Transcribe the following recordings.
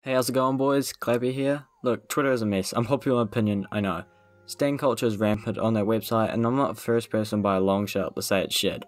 Hey, how's it going, boys? Clappy here. Look, Twitter is a mess. Unpopular opinion, I know. Stan culture is rampant on their website, and I'm not the first person by a long shot to say it's shit.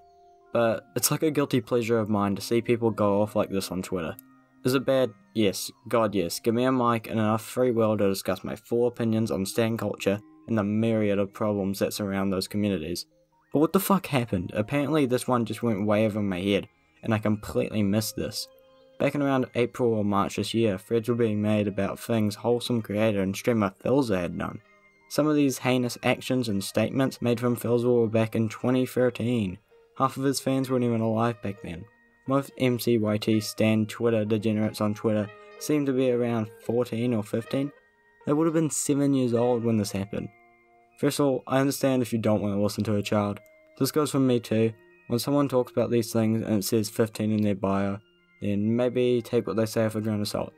But it's like a guilty pleasure of mine to see people go off like this on Twitter. Is it bad? Yes. God, yes. Give me a mic and enough free will to discuss my full opinions on Stan culture and the myriad of problems that surround those communities. But what the fuck happened? Apparently this one just went way over my head, and I completely missed this. Back in around April or March this year, threads were being made about things wholesome creator and streamer Philza had done. Some of these heinous actions and statements made from Philza were back in 2013. Half of his fans weren't even alive back then. Most MCYT stan Twitter degenerates on Twitter seem to be around 14 or 15. They would have been 7 years old when this happened. First of all, I understand if you don't want to listen to a child. This goes for me too. When someone talks about these things and it says 15 in their bio, then maybe take what they say with a grain of salt.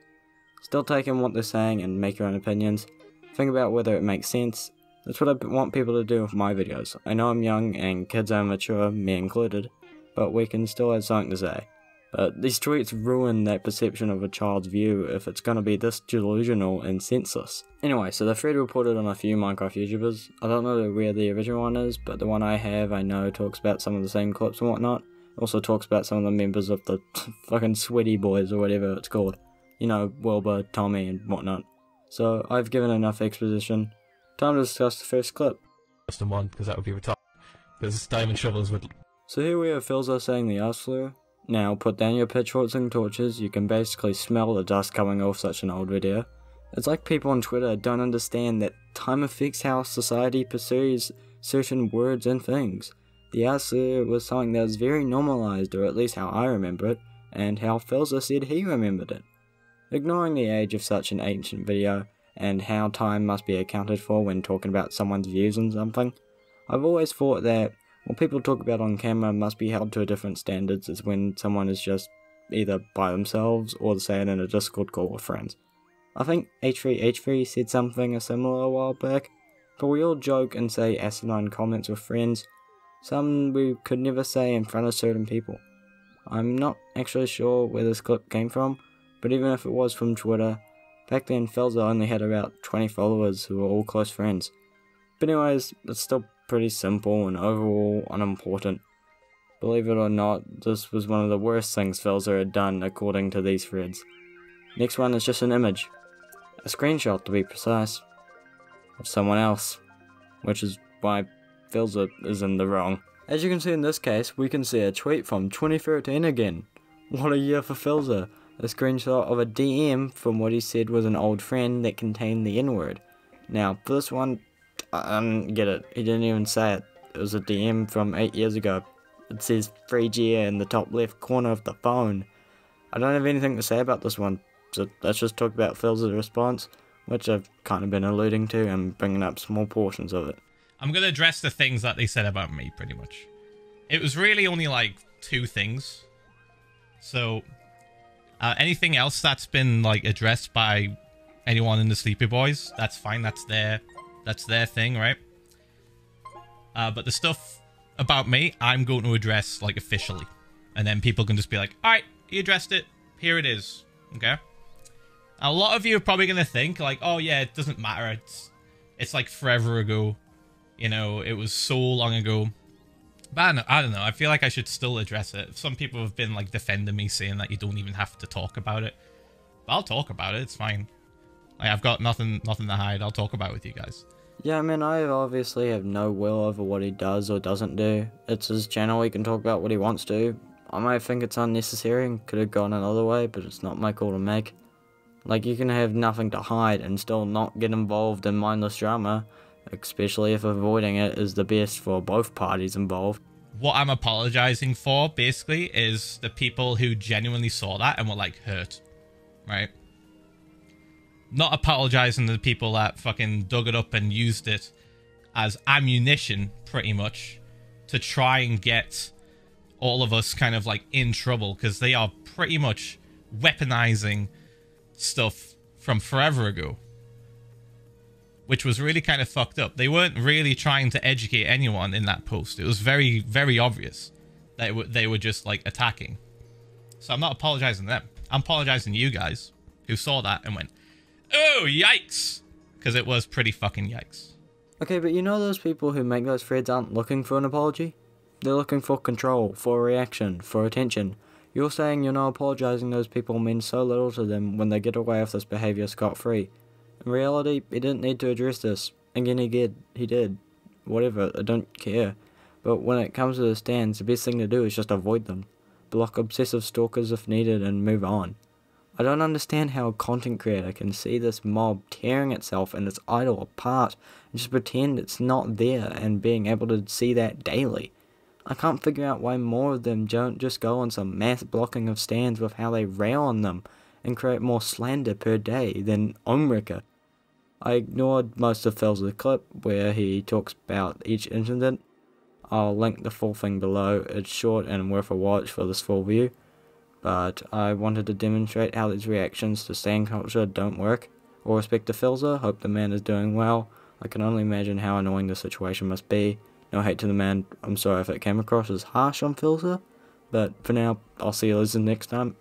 Still take in what they're saying and make your own opinions. Think about whether it makes sense. That's what I want people to do with my videos. I know I'm young and kids are mature, me included, but we can still have something to say. But these tweets ruin that perception of a child's view if it's gonna be this delusional and senseless. Anyway, so the thread reported on a few Minecraft YouTubers. I don't know where the original one is, but the one I have I know talks about some of the same clips and whatnot. Also talks about some of the members of the fucking Sweaty Boys or whatever it's called. You know, Wilbur, Tommy and whatnot. So I've given enough exposition. Time to discuss the first clip. Custom one, because that would be retarded. Because diamond shovels would... So here we have Philza saying the ass flu. Now put down your pitchforks and torches, you can basically smell the dust coming off such an old video. It's like people on Twitter don't understand that time affects how society perceives certain words and things. The answer was something that was very normalized, or at least how I remember it, and how Philza said he remembered it. Ignoring the age of such an ancient video, and how time must be accounted for when talking about someone's views on something, I've always thought that what people talk about on camera must be held to a different standards as when someone is just either by themselves or say it in a Discord call with friends. I think H3H3 said something similar a while back, but we all joke and say asinine comments with friends. Some we could never say in front of certain people. I'm not actually sure where this clip came from, but even if it was from Twitter, back then Philza only had about 20 followers who were all close friends. But anyways, it's still pretty simple and overall unimportant. Believe it or not, this was one of the worst things Philza had done according to these threads. Next one is just an image. A screenshot to be precise. Of someone else. Which is why Philza is in the wrong. As you can see in this case, we can see a tweet from 2013 again. What a year for Philza. A screenshot of a DM from what he said was an old friend that contained the N-word. Now, for this one, I didn't get it. He didn't even say it. It was a DM from 8 years ago. It says 3G in the top left corner of the phone. I don't have anything to say about this one, so let's just talk about Philza Response, which I've kind of been alluding to and bringing up small portions of it. I'm going to address the things that they said about me, pretty much. It was really only like 2 things. So, anything else that's been like addressed by anyone in the Sleepy Boys, that's fine. That's their thing, right? But the stuff about me, I'm going to address like officially. And then people can just be like, alright, he addressed it. Here it is. Okay? A lot of you are probably going to think like, oh yeah, it doesn't matter. It's like forever ago. You know, it was so long ago. But I don't know. I feel like I should still address it. Some people have been like defending me, saying that you don't even have to talk about it. But I'll talk about it. It's fine. Like, I've got nothing to hide. I'll talk about it with you guys. Yeah, I mean, I obviously have no will over what he does or doesn't do. It's his channel, he can talk about what he wants to. I might think it's unnecessary and could have gone another way, but it's not my call to make. Like, you can have nothing to hide and still not get involved in mindless drama. Especially if avoiding it is the best for both parties involved. What I'm apologizing for, basically, is the people who genuinely saw that and were, like, hurt. Right? Not apologizing to the people that fucking dug it up and used it as ammunition, pretty much, to try and get all of us kind of, like, in trouble. Because they are pretty much weaponizing stuff from forever ago. Which was really kind of fucked up. They weren't really trying to educate anyone in that post. It was very, very obvious that they were just, like, attacking. So I'm not apologizing to them. I'm apologizing to you guys who saw that and went, "Oh, yikes," because it was pretty fucking yikes. Okay, but you know those people who make those threads aren't looking for an apology? They're looking for control, for a reaction, for attention. You're saying you're not apologizing those people means so little to them when they get away with this behavior scot-free. In reality, he didn't need to address this. Again, he did. Whatever, I don't care. But when it comes to the stands, the best thing to do is just avoid them. Block obsessive stalkers if needed and move on. I don't understand how a content creator can see this mob tearing itself and its idol apart and just pretend it's not there and being able to see that daily. I can't figure out why more of them don't just go on some mass blocking of stands with how they rail on them and create more slander per day than Omrika. I ignored most of Philza's clip where he talks about each incident. I'll link the full thing below. It's short and worth a watch for this full view. But I wanted to demonstrate how these reactions to stand culture don't work. All respect to Philza, hope the man is doing well. I can only imagine how annoying the situation must be. No hate to the man, I'm sorry if it came across as harsh on Philza. But for now, I'll see you losers next time.